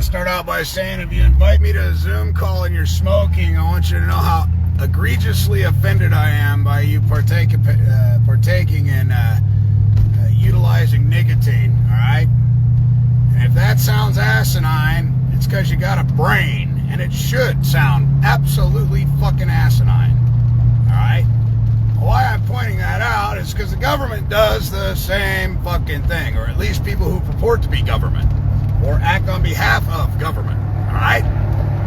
to start out by saying if you invite me to a Zoom call and you're smoking, I want you to know how egregiously offended I am by you partaking in utilizing nicotine, all right? And if that sounds asinine, it's because you got a brain, and it should sound absolutely fucking asinine, all right? Why I'm pointing that out is because the government does the same fucking thing, or at least people who purport to be government or act on behalf of government, all right?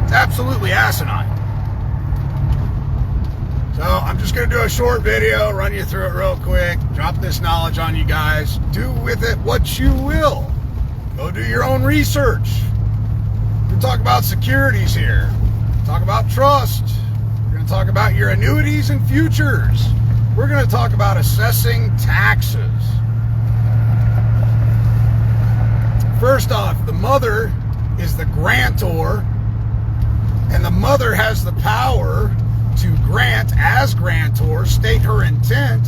It's absolutely asinine. So I'm just going to do a short video, run you through it real quick, drop this knowledge on you guys. Do with it what you will. Go do your own research. We're going to talk about securities here. Talk about trust. We're going to talk about your annuities and futures. We're going to talk about assessing taxes. First off, the mother is the grantor, and the mother has the power to grant, as grantor, state her intent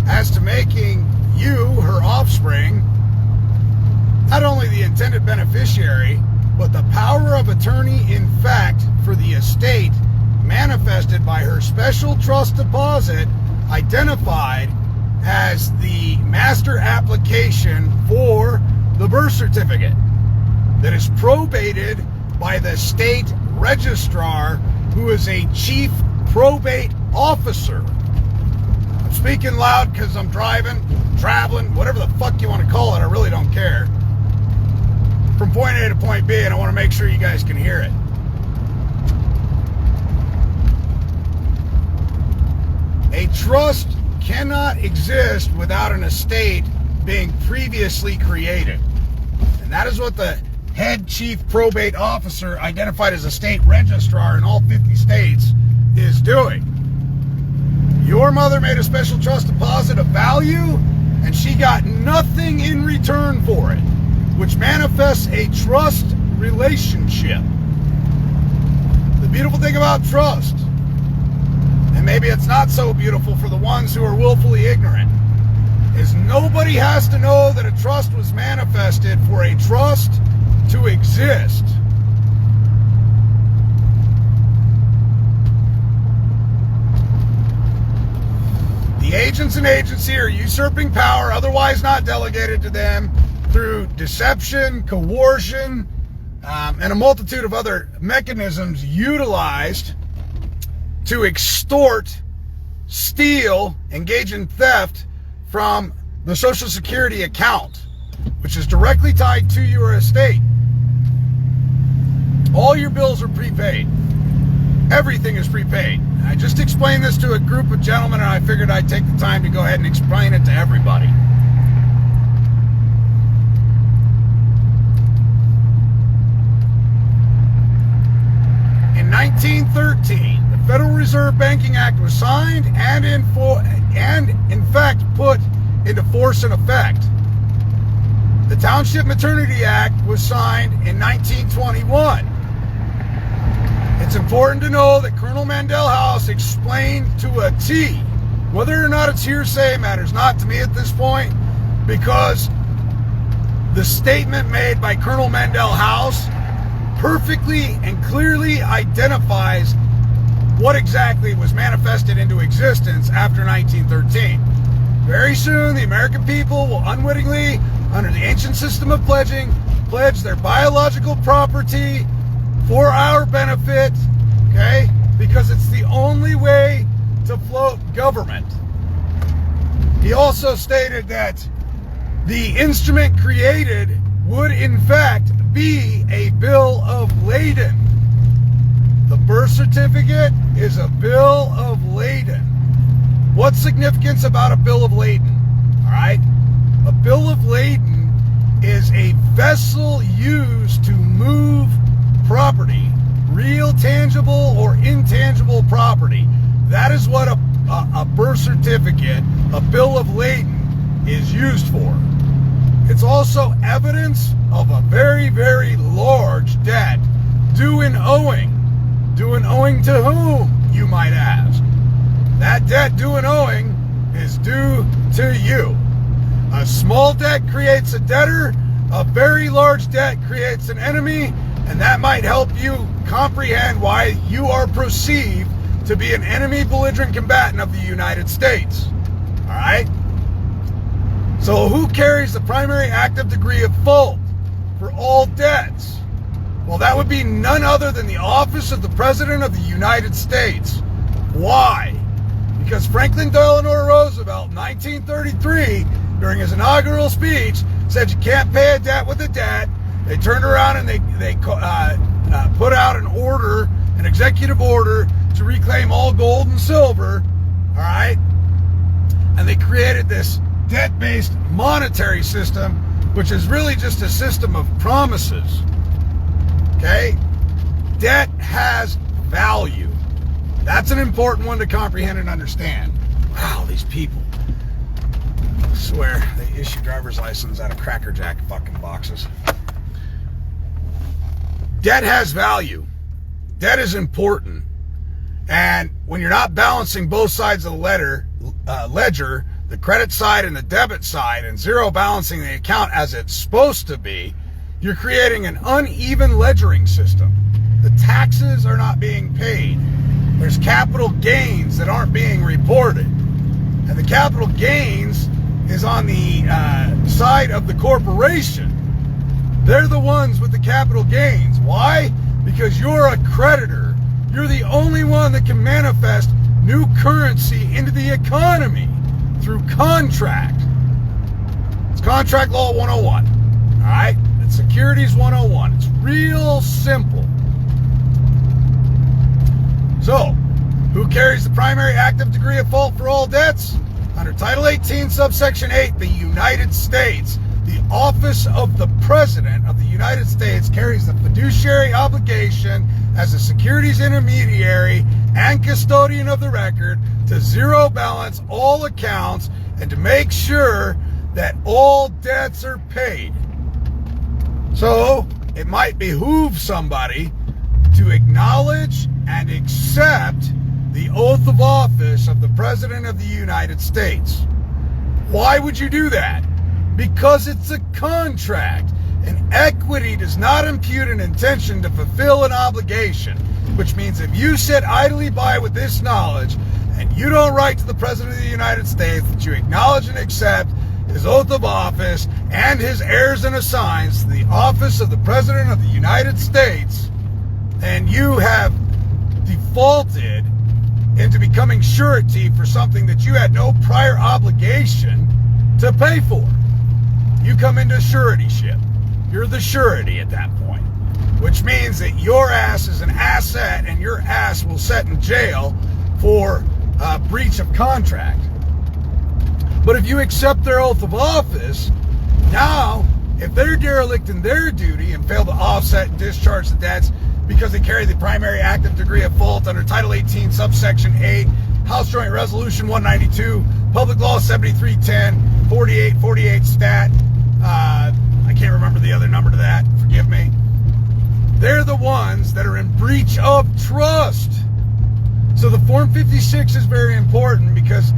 as to making you, her offspring, not only the intended beneficiary, but the power of attorney in fact for the estate manifested by her special trust deposit identified as the master application for the birth certificate that is probated by the state registrar, who is a chief probate officer. I'm speaking loud because I'm driving, traveling, whatever the fuck you want to call it, I really don't care. From point A to point B, and I want to make sure you guys can hear it. A trust cannot exist without an estate being previously created. And that is what the head chief probate officer, identified as a state registrar in all 50 states, is doing. Your mother made a special trust deposit of value, and she got nothing in return for it, which manifests a trust relationship. The beautiful thing about trust, and maybe it's not so beautiful for the ones who are willfully ignorant, is nobody has to know that a trust was manifested for a trust to exist. The agents and agency are usurping power otherwise not delegated to them through deception, coercion, and a multitude of other mechanisms utilized to extort, steal, engage in theft from the Social Security account, which is directly tied to your estate. All your bills are prepaid. Everything is prepaid. I just explained this to a group of gentlemen, and I figured I'd take the time to go ahead and explain it to everybody. In 1913, the Federal Reserve Banking Act was signed and in fact put into force and effect. The Township Maternity Act was signed in 1921. It's important to know that Colonel Mandel House explained to a T. Whether or not it's hearsay matters not to me at this point, because the statement made by Colonel Mandel House perfectly and clearly identifies what exactly was manifested into existence after 1913. Very soon, the American people will unwittingly, under the ancient system of pledging, pledge their biological property for our benefit, okay? Because it's the only way to float government. He also stated that the instrument created would in fact be a bill of lading. The birth certificate is a bill of lading. What's significance about a bill of lading? All right? A bill of lading is a vessel used to move property, real tangible or intangible property. That is what a birth certificate, a bill of lading, is used for. It's also evidence of a very, very large debt, due and owing. Due and owing to whom, you might ask? That debt due and owing is due to you. A small debt creates a debtor, a very large debt creates an enemy, and that might help you comprehend why you are perceived to be an enemy belligerent combatant of the United States. All right? So who carries the primary active degree of fault for all debts? Well, that would be none other than the office of the President of the United States. Why? Because Franklin Delano Roosevelt, in 1933, during his inaugural speech, said you can't pay a debt with a debt. They turned around and they put out an order, an executive order, to reclaim all gold and silver, all right? And they created this debt-based monetary system, which is really just a system of promises, okay? Debt has value. That's an important one to comprehend and understand. Wow, these people. I swear, they issue driver's license out of Cracker Jack fucking boxes. Debt has value. Debt is important. And when you're not balancing both sides of the ledger, the credit side and the debit side, and zero balancing the account as it's supposed to be, you're creating an uneven ledgering system. The taxes are not being paid. There's capital gains that aren't being reported. And the capital gains is on the side of the corporation. They're the ones with the capital gains. Why? Because you're a creditor. You're the only one that can manifest new currency into the economy through contract. It's Contract Law 101. All right? It's Securities 101. It's real simple. So, who carries the primary active degree of fault for all debts? Under Title 18, subsection 8, the United States. The office of the President of the United States carries the fiduciary obligation as a securities intermediary and custodian of the record to zero balance all accounts and to make sure that all debts are paid. So, it might behoove somebody to acknowledge and accept the oath of office of the President of the United States. Why would you do that? Because it's a contract, and equity does not impute an intention to fulfill an obligation, which means if you sit idly by with this knowledge and you don't write to the President of the United States that you acknowledge and accept his oath of office and his heirs and assigns to the office of the President of the United States, and you have defaulted into becoming surety for something that you had no prior obligation to pay for. You come into suretyship. You're the surety at that point, which means that your ass is an asset and your ass will sit in jail for breach of contract. But if you accept their oath of office, now, if they're derelict in their duty and fail to offset and discharge the debts because they carry the primary active degree of fault under Title 18, subsection 8, House Joint Resolution 192, Public Law 7310, 4848 stat, I can't remember the other number to that, forgive me. They're the ones that are in breach of trust. So the Form 56 is very important because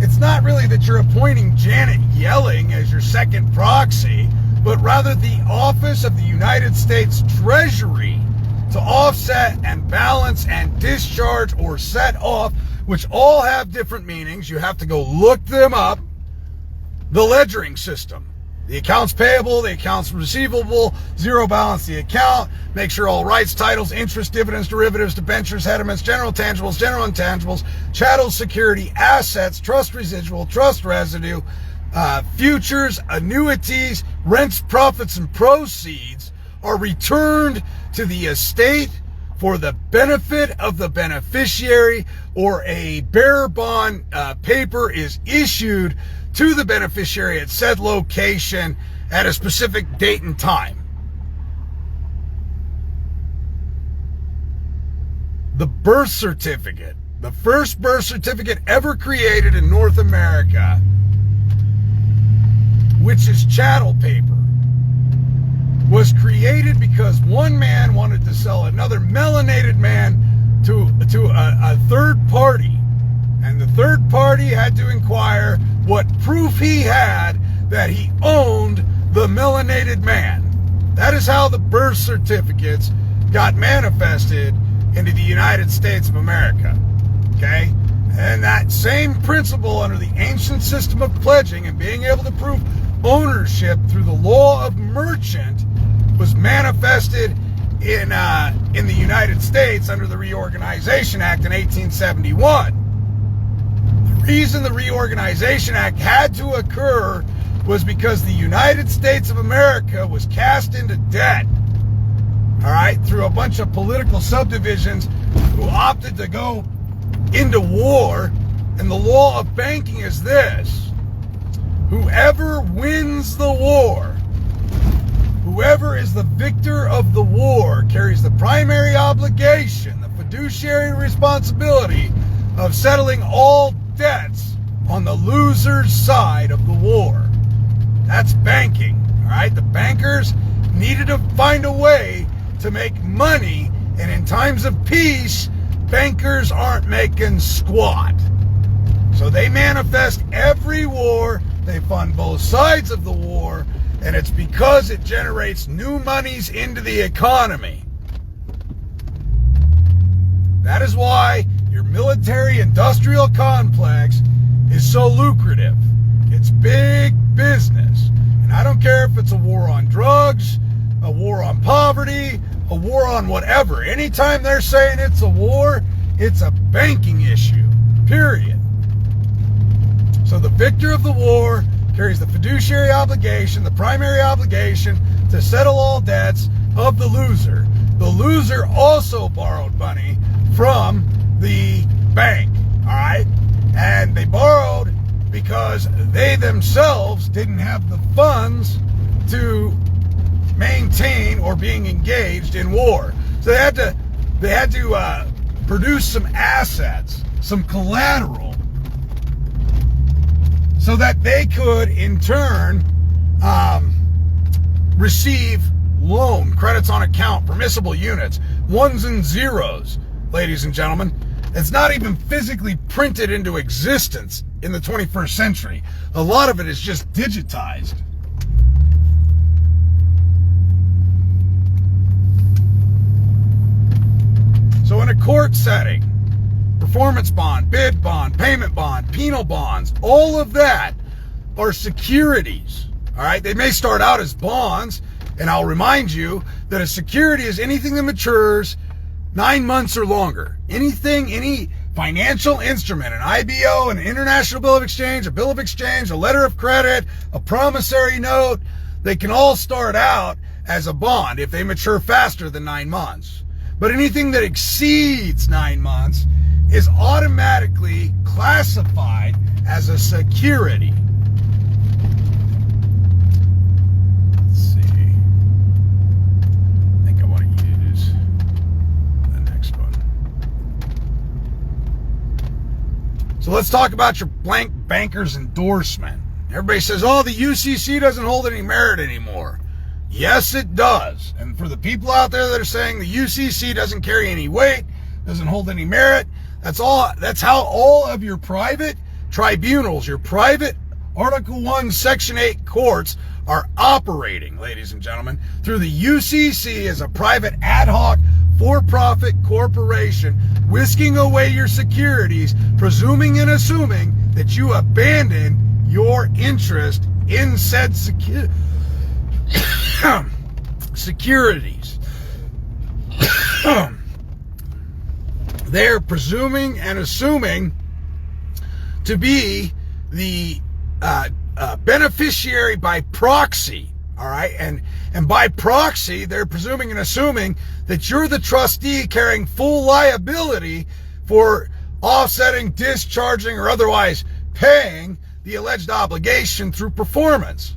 it's not really that you're appointing Janet Yelling as your second proxy, but rather the office of the United States Treasury to offset and balance and discharge or set off, which all have different meanings. You have to go look them up. The ledgering system. The accounts payable, the accounts receivable, zero balance the account, make sure all rights, titles, interest, dividends, derivatives, debentures, hediments, general tangibles, general intangibles, chattel security, assets, trust residual, trust residue, futures, annuities, rents, profits, and proceeds are returned to the estate for the benefit of the beneficiary, or a bearer bond paper is issued to the beneficiary at said location at a specific date and time. The birth certificate, the first birth certificate ever created in North America, which is chattel paper, was created because one man wanted to sell another melanated man to a third party. And the third party had to inquire what proof he had that he owned the melanated man. That is how the birth certificates got manifested into the United States of America. Okay? And that same principle under the ancient system of pledging and being able to prove ownership through the law of merchant was manifested in the United States under the Reorganization Act in 1871. The reason the Reorganization Act had to occur was because the United States of America was cast into debt, all right, through a bunch of political subdivisions who opted to go into war. And the law of banking is this: whoever wins the war, whoever is the victor of the war, carries the primary obligation, the fiduciary responsibility of settling all debts on the loser's side of the war. That's banking, all right? The bankers needed to find a way to make money, and in times of peace, bankers aren't making squat. So they manifest every war, they fund both sides of the war, and it's because it generates new monies into the economy. That is why your military-industrial complex is so lucrative. It's big business. And I don't care if it's a war on drugs, a war on poverty, a war on whatever. Anytime they're saying it's a war, it's a banking issue, period. So the victor of the war carries the fiduciary obligation, the primary obligation to settle all debts of the loser. The loser also borrowed money from the bank, all right? And they borrowed because they themselves didn't have the funds to maintain or being engaged in war. So they had to produce some assets, some collateral, so that they could in turn receive loan, credits on account, permissible units, ones and zeros, ladies and gentlemen. It's not even physically printed into existence in the 21st century. A lot of it is just digitized. So in a court setting, performance bond, bid bond, payment bond, penal bonds, all of that are securities. All right, they may start out as bonds, and I'll remind you that a security is anything that matures 9 months or longer. Anything, any financial instrument, an IBO, an international bill of exchange, a bill of exchange, a letter of credit, a promissory note, they can all start out as a bond if they mature faster than 9 months. But anything that exceeds 9 months is automatically classified as a security. Let's see. I think I want to use the next one. So let's talk about your blank banker's endorsement. Everybody says, oh, the UCC doesn't hold any merit anymore. Yes, it does. And for the people out there that are saying the UCC doesn't carry any weight, doesn't hold any merit, that's how all of your private tribunals, your private Article 1, Section 8 courts are operating, ladies and gentlemen, through the UCC as a private ad hoc for-profit corporation, whisking away your securities, presuming and assuming that you abandon your interest in said securities. They're presuming and assuming to be the beneficiary by proxy, all right? And by proxy, they're presuming and assuming that you're the trustee carrying full liability for offsetting, discharging, or otherwise paying the alleged obligation through performance.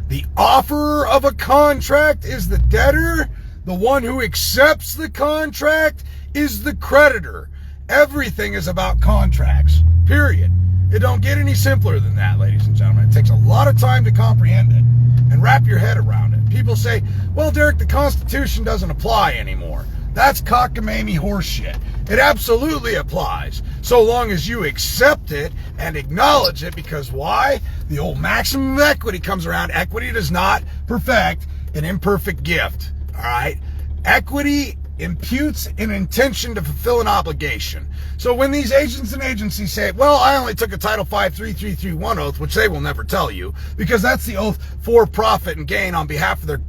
The offerer of a contract is the debtor. The one who accepts the contract is the creditor. Everything is about contracts, period. It don't get any simpler than that, ladies and gentlemen. It takes a lot of time to comprehend it and wrap your head around it. People say, well, Derek, the Constitution doesn't apply anymore. That's cockamamie horseshit. It absolutely applies, so long as you accept it and acknowledge it, because why? The old maximum of equity comes around. Equity does not perfect an imperfect gift, all right? Equity imputes an intention to fulfill an obligation. So when these agents and agencies say, well, I only took a Title 5 3331 oath, which they will never tell you, because that's the oath for profit and gain on behalf of their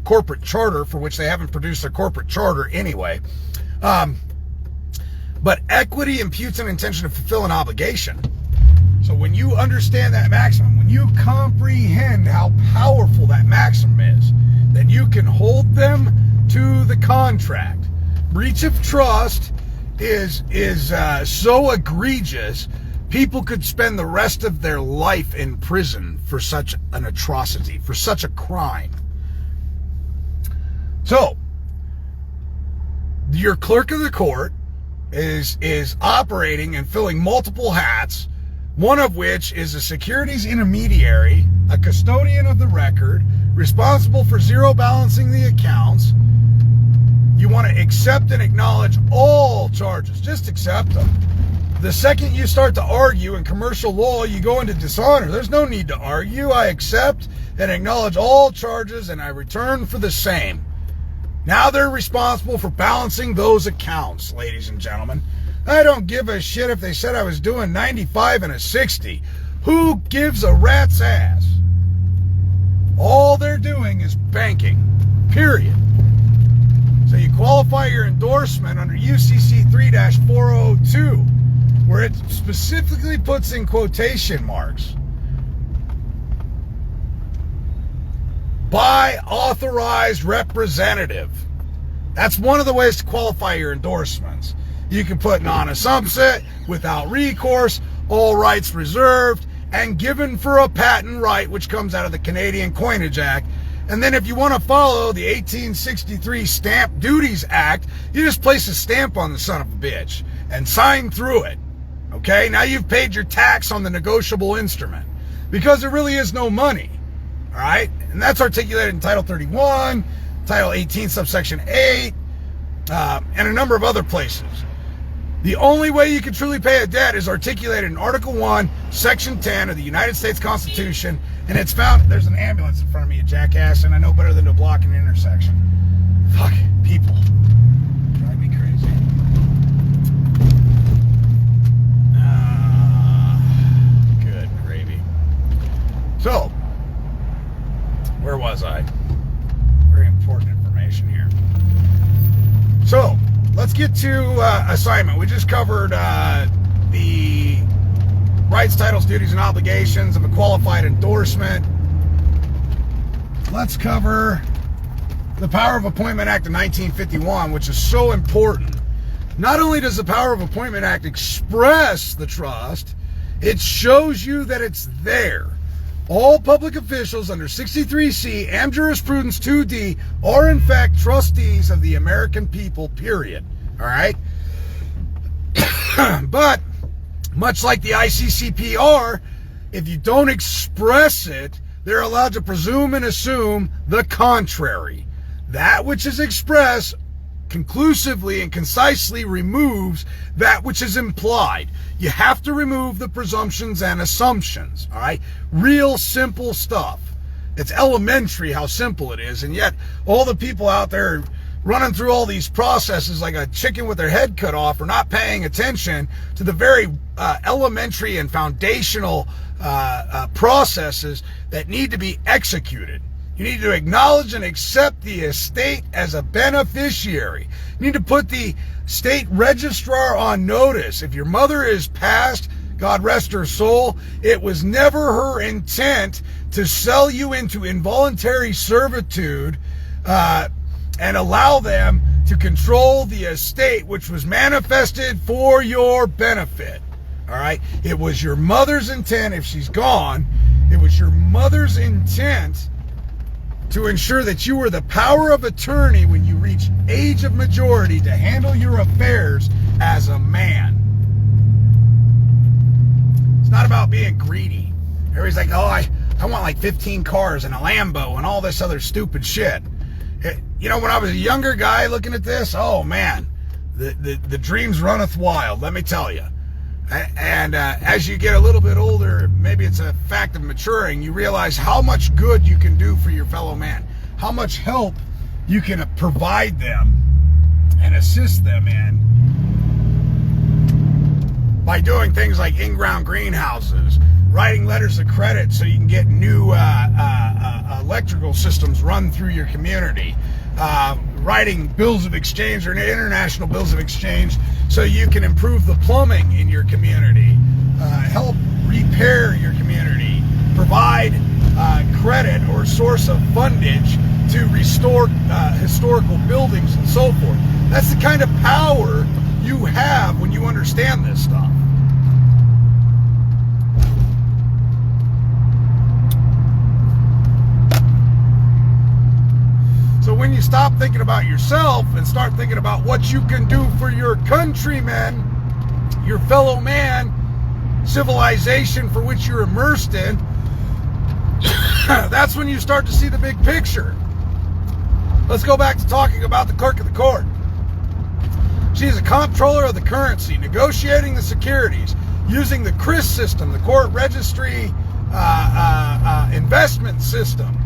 corporate charter, for which they haven't produced their corporate charter anyway. But equity imputes an intention to fulfill an obligation. So when you understand that maximum, when you comprehend how powerful that maximum is, then you can hold them to the contract. Breach of trust is so egregious, people could spend the rest of their life in prison for such an atrocity, for such a crime. So, your clerk of the court is operating and filling multiple hats, one of which is a securities intermediary, a custodian of the record, responsible for zero balancing the accounts. You want to accept and acknowledge all charges. Just accept them. The second you start to argue in commercial law, you go into dishonor. There's no need to argue. I accept and acknowledge all charges, and I return for the same. Now they're responsible for balancing those accounts, ladies and gentlemen. I don't give a shit if they said I was doing 95 and a 60. Who gives a rat's ass? All they're doing is banking, period. So you qualify your endorsement under UCC 3-402, where it specifically puts in quotation marks, by authorized representative. That's one of the ways to qualify your endorsements. You can put non-assumpsit, without recourse, all rights reserved, and given for a patent right, which comes out of the Canadian Coinage Act. And then if you want to follow the 1863 Stamp Duties Act, you just place a stamp on the son of a bitch and sign through it. Okay? Now you've paid your tax on the negotiable instrument, because there really is no money. All right? And that's articulated in Title 31, Title 18, subsection 8, and a number of other places. The only way you can truly pay a debt is articulated in Article 1, Section 10 of the United States Constitution, and it's found... There's an ambulance in front of me, you jackass, and I know better than to block an intersection. Fuck, people. Drive me crazy. Good gravy. So, where was I? Very important information here. So, let's get to assignment. We just covered the rights, titles, duties, and obligations of a qualified endorsement. Let's cover the Power of Appointment Act of 1951, which is so important. Not only does the Power of Appointment Act express the trust, it shows you that it's there. All public officials under 63C and Jurisprudence 2D are in fact trustees of the American people, period. All right? But, much like the ICCPR, if you don't express it, they're allowed to presume and assume the contrary. That which is expressed conclusively and concisely removes that which is implied. You have to remove the presumptions and assumptions, all right? Real simple stuff. It's elementary how simple it is, and yet all the people out there running through all these processes like a chicken with their head cut off are not paying attention to the very elementary and foundational processes that need to be executed. You need to acknowledge and accept the estate as a beneficiary. You need to put the state registrar on notice. If your mother is passed, God rest her soul, it was never her intent to sell you into involuntary servitude and allow them to control the estate, which was manifested for your benefit. All right? It was your mother's intent, if she's gone, it was your mother's intent to ensure that you were the power of attorney when you reach age of majority to handle your affairs as a man. It's not about being greedy. Everybody's like, oh, I want like 15 cars and a Lambo and all this other stupid shit. When I was a younger guy looking at this, oh man, the dreams runneth wild, let me tell you. And as you get a little bit older, maybe it's a fact of maturing, you realize how much good you can do for your fellow man, how much help you can provide them and assist them in by doing things like in-ground greenhouses, writing letters of credit so you can get new electrical systems run through your community, writing bills of exchange or international bills of exchange so you can improve the plumbing in your community, help repair your community, provide credit or source of fundage to restore historical buildings and so forth. That's the kind of power you have when you understand this stuff. So when you stop thinking about yourself and start thinking about what you can do for your countrymen, your fellow man, civilization for which you're immersed in, that's when you start to see the big picture. Let's go back to talking about the clerk of the court. She is a comptroller of the currency, negotiating the securities, using the CRIS system, the court registry investment system.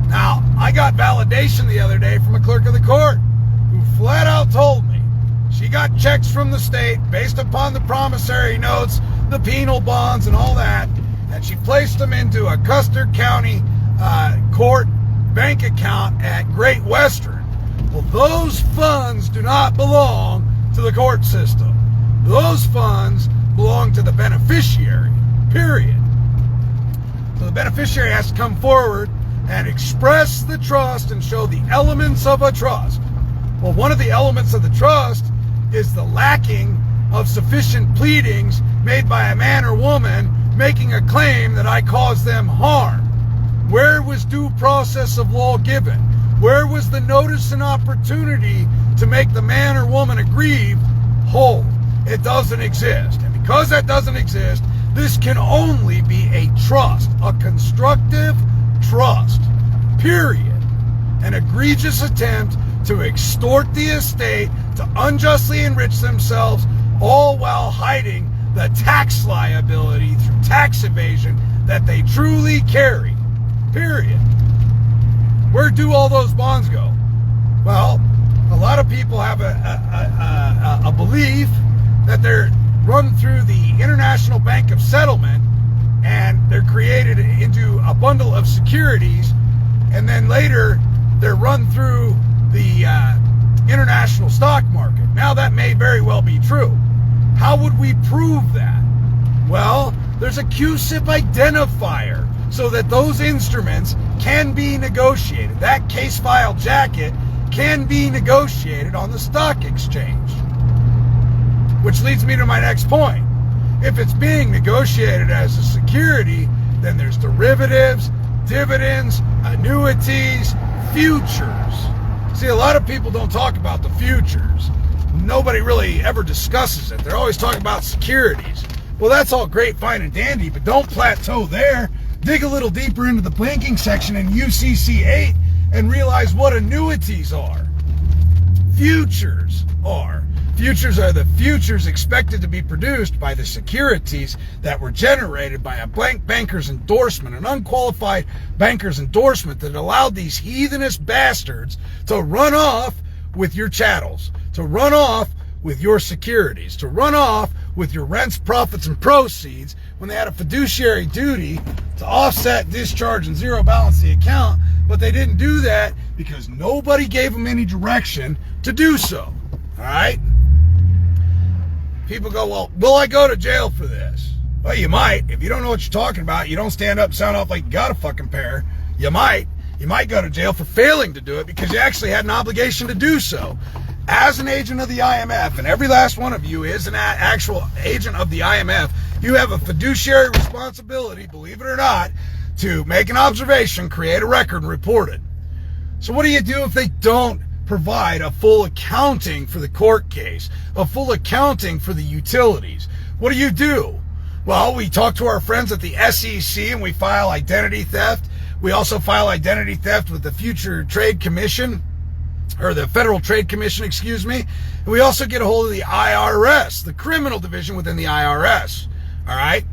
Now, I got validation the other day from a clerk of the court who flat out told me she got checks from the state based upon the promissory notes, the penal bonds, and all that, and she placed them into a Custer County court bank account at Great Western. Well, those funds do not belong to the court system. Those funds belong to the beneficiary, period. So the beneficiary has to come forward and express the trust and show the elements of a trust. Well, one of the elements of the trust is the lacking of sufficient pleadings made by a man or woman making a claim that I caused them harm. Where was due process of law given? Where was the notice and opportunity to make the man or woman aggrieved whole? It doesn't exist. And because that doesn't exist, this can only be a trust, a constructive trust, period. An egregious attempt to extort the estate, to unjustly enrich themselves, all while hiding the tax liability through tax evasion that they truly carry, period. Where do all those bonds go? Well, a lot of people have a belief that they're run through the International Bank of Settlement and they're created into a bundle of securities, and then later they're run through the international stock market. Now that may very well be true. How would we prove that? Well, there's a QSIP identifier so that those instruments can be negotiated. That case file jacket can be negotiated on the stock exchange. Which leads me to my next point. If it's being negotiated as a security, then there's derivatives, dividends, annuities, futures. See, a lot of people don't talk about the futures. Nobody really ever discusses it. They're always talking about securities. Well, that's all great, fine, and dandy, but don't plateau there. Dig a little deeper into the banking section in UCC 8 and realize what annuities are. Futures are. Futures are the futures expected to be produced by the securities that were generated by a banker's endorsement, an unqualified banker's endorsement that allowed these heathenish bastards to run off with your chattels, to run off with your securities, to run off with your rents, profits, and proceeds when they had a fiduciary duty to offset, discharge, and zero balance the account, but they didn't do that because nobody gave them any direction to do so. All right? People go, well, will I go to jail for this? Well, you might. If you don't know what you're talking about, you don't stand up and sound off like you got a fucking pair, you might. You might go to jail for failing to do it because you actually had an obligation to do so. As an agent of the IMF, and every last one of you is an actual agent of the IMF, you have a fiduciary responsibility, believe it or not, to make an observation, create a record, and report it. So what do you do if they don't provide a full accounting for the court case, a full accounting for the utilities? What do? Well, we talk to our friends at the SEC and we file identity theft. We also file identity theft with the Future Trade Commission. or the Federal Trade Commission, excuse me. And we also get a hold of the IRS, the criminal division within the IRS. All right?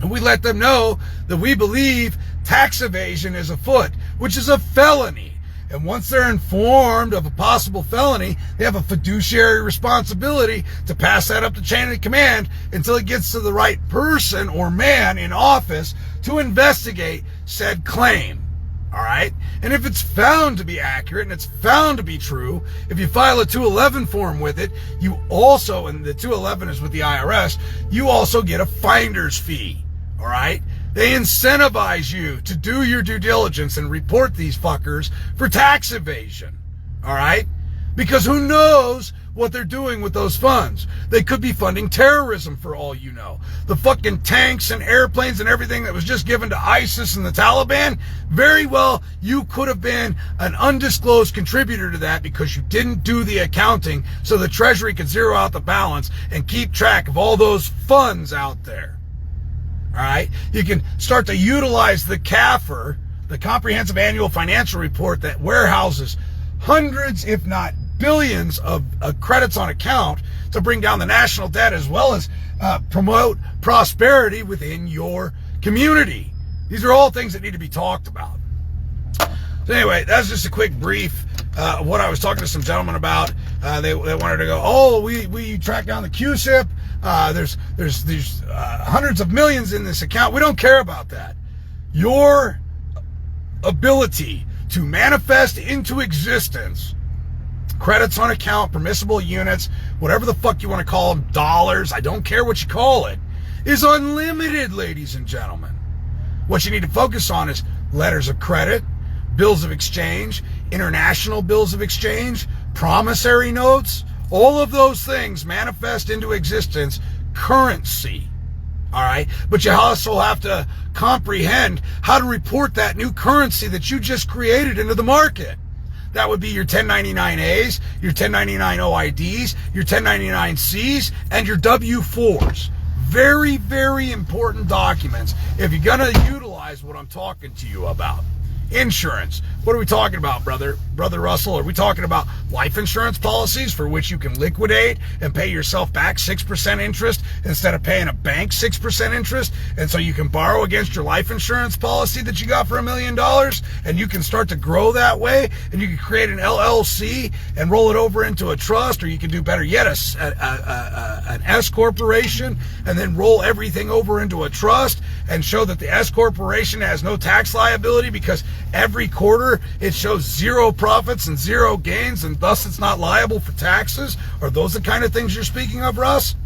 And we let them know that we believe tax evasion is afoot, which is a felony. And once they're informed of a possible felony, they have a fiduciary responsibility to pass that up the chain of command until it gets to the right person or man in office to investigate said claim. All right? And if it's found to be accurate and it's found to be true, if you file a 211 form with it, you also, and the 211 is with the IRS, you also get a finder's fee. All right? They incentivize you to do your due diligence and report these fuckers for tax evasion. All right? Because who knows what they're doing with those funds? They could be funding terrorism for all you know. The fucking tanks and airplanes and everything that was just given to ISIS and the Taliban, very well, you could have been an undisclosed contributor to that because you didn't do the accounting so the Treasury could zero out the balance and keep track of all those funds out there. All right, you can start to utilize the CAFR, the Comprehensive Annual Financial Report, that warehouses hundreds, if not billions, of credits on account to bring down the national debt as well as promote prosperity within your community. These are all things that need to be talked about. So anyway, that's just a quick brief of what I was talking to some gentlemen about. They wanted to go, oh, we tracked down the QSIP. There's hundreds of millions in this account. We don't care about that. Your ability to manifest into existence credits on account, permissible units, whatever the fuck you want to call them, dollars, I don't care what you call it, is unlimited, ladies and gentlemen. What you need to focus on is letters of credit, bills of exchange, international bills of exchange, promissory notes. All of those things manifest into existence currency. All right? But you also have to comprehend how to report that new currency that you just created into the market. That would be your 1099As, your 1099 OIDs, your 1099Cs, and your W-4s. Very, very important documents if you're going to utilize what I'm talking to you about. Insurance. What are we talking about, brother Russell? Are we talking about life insurance policies for which you can liquidate and pay yourself back 6% interest instead of paying a bank 6% interest? And so you can borrow against your life insurance policy that you got for $1 million, and you can start to grow that way, and you can create an LLC and roll it over into a trust, or you can do better yet, an S corporation, and then roll everything over into a trust and show that the S corporation has no tax liability because every quarter it shows zero profits and zero gains, and thus it's not liable for taxes. Are those the kind of things you're speaking of, Russ?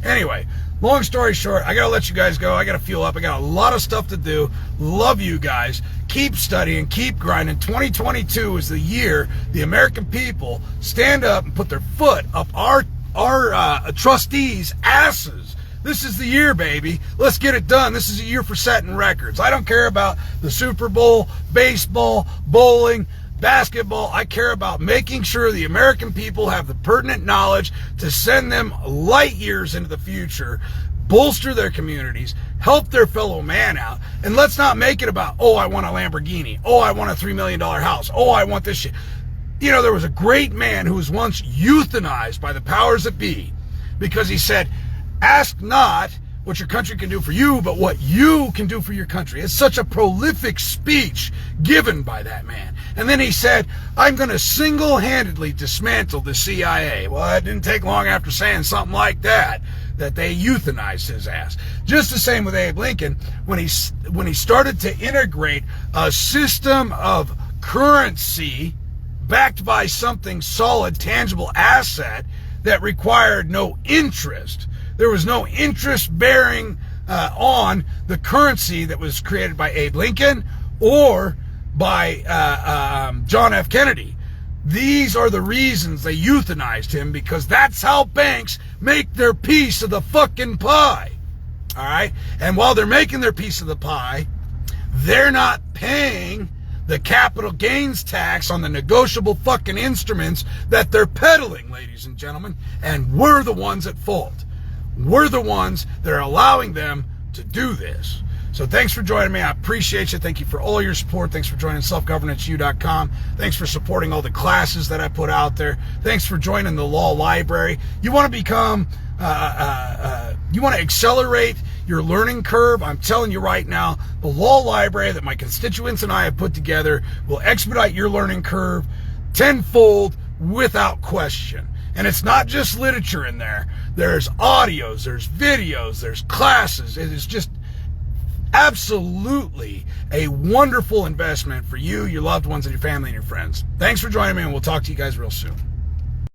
Anyway, long story short, I gotta let you guys go. I gotta fuel up. I got a lot of stuff to do. Love you guys. Keep studying, keep grinding. 2022 is the year the American people stand up and put their foot up our trustees' asses. This is the year, baby. Let's get it done. This is a year for setting records. I don't care about the Super Bowl, baseball, bowling, basketball. I care about making sure the American people have the pertinent knowledge to send them light years into the future, bolster their communities, help their fellow man out, and let's not make it about, oh, I want a Lamborghini. Oh, I want a $3 million house. Oh, I want this shit. You know, there was a great man who was once euthanized by the powers that be because he said, ask not what your country can do for you, but what you can do for your country. It's such a prolific speech given by that man. And then he said, I'm going to single-handedly dismantle the CIA. Well, it didn't take long after saying something like that they euthanized his ass. Just the same with Abe Lincoln when he started to integrate a system of currency backed by something solid, tangible asset that required no interest. There was no interest bearing on the currency that was created by Abe Lincoln or by John F. Kennedy. These are the reasons they euthanized him, because that's how banks make their piece of the fucking pie. All right? And while they're making their piece of the pie, they're not paying the capital gains tax on the negotiable fucking instruments that they're peddling, ladies and gentlemen. And we're the ones at fault. We're the ones that are allowing them to do this. So thanks for joining me. I appreciate you. Thank you for all your support. Thanks for joining selfgovernanceu.com. Thanks for supporting all the classes that I put out there. Thanks for joining the law library. You want to become, you want to accelerate your learning curve. I'm telling you right now, the law library that my constituents and I have put together will expedite your learning curve tenfold without question. And it's not just literature in there. There's audios, there's videos, there's classes. It is just absolutely a wonderful investment for you, your loved ones, and your family and your friends. Thanks for joining me, and we'll talk to you guys real soon.